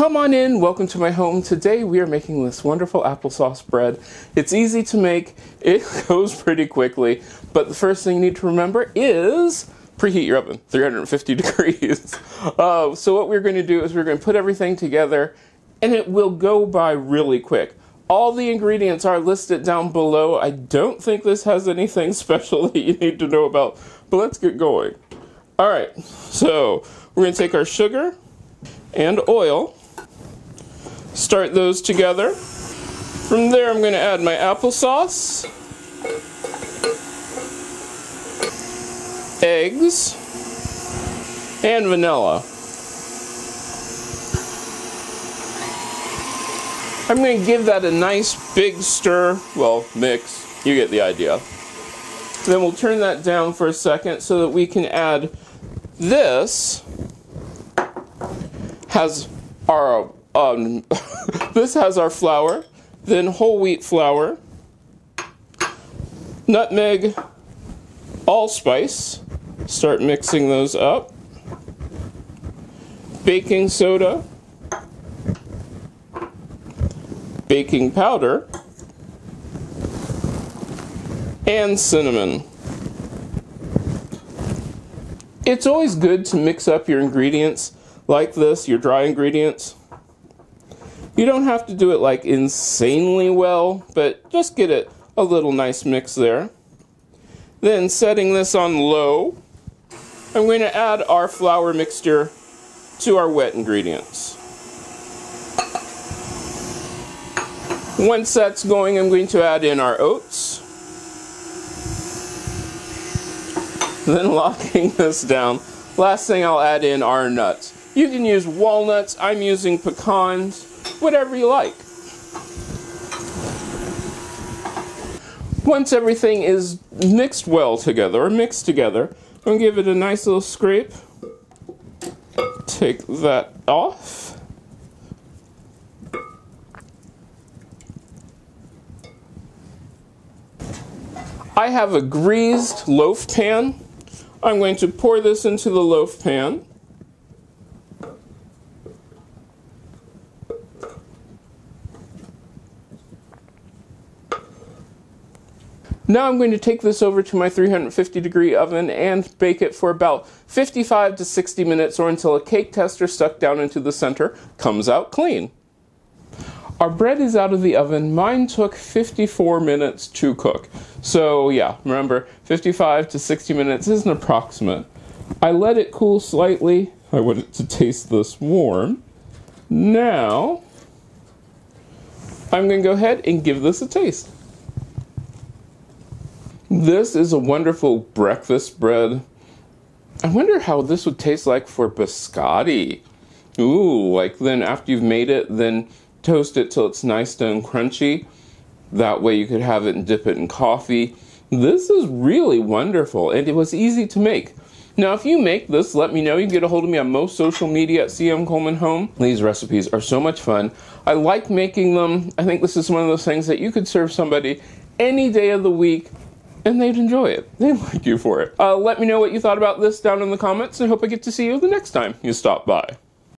Come on in, welcome to my home. Today we are making this wonderful applesauce bread. It's easy to make, it goes pretty quickly, but the first thing you need to remember is preheat your oven, 350 degrees. So what we're going to do is we're going to put everything together and it will go by really quick. All the ingredients are listed down below. I don't think this has anything special that you need to know about, but let's get going. Alright, so we're going to take our sugar and oil, start those together. From there I'm going to add my applesauce, eggs, and vanilla. I'm going to give that a nice big stir, well, mix, you get the idea. Then we'll turn that down for a second so that we can add this. Has our this has our flour, then whole wheat flour, nutmeg, allspice. Start mixing those up. Baking soda, baking powder, and cinnamon. It's always good to mix up your ingredients like this, your dry ingredients. You don't have to do it like insanely well, but just get it a little nice mix there. Then setting this on low, I'm going to add our flour mixture to our wet ingredients. Once that's going, I'm going to add in our oats. Then locking this down, last thing I'll add in are nuts. You can use walnuts, I'm using pecans, whatever you like. Once everything is mixed well together, or mixed together, I'm going to give it a nice little scrape. Take that off. I have a greased loaf pan. I'm going to pour this into the loaf pan. Now I'm going to take this over to my 350 degree oven and bake it for about 55 to 60 minutes or until a cake tester stuck down into the center comes out clean. Our bread is out of the oven. Mine took 54 minutes to cook. So yeah, remember 55 to 60 minutes is an approximate. I let it cool slightly. I want it to taste this warm. Now I'm going to go ahead and give this a taste. This is a wonderful breakfast bread. I wonder how this would taste like for biscotti. Ooh, like then after you've made it, then toast it till it's nice and crunchy. That way you could have it and dip it in coffee. This is really wonderful, and it was easy to make. Now, if you make this, let me know. You can get a hold of me on most social media at CM Coleman Home. These recipes are so much fun. I like making them. I think this is one of those things that you could serve somebody any day of the week, and they'd enjoy it. They'd like you for it. Let me know what you thought about this down in the comments, and I hope I get to see you the next time you stop by.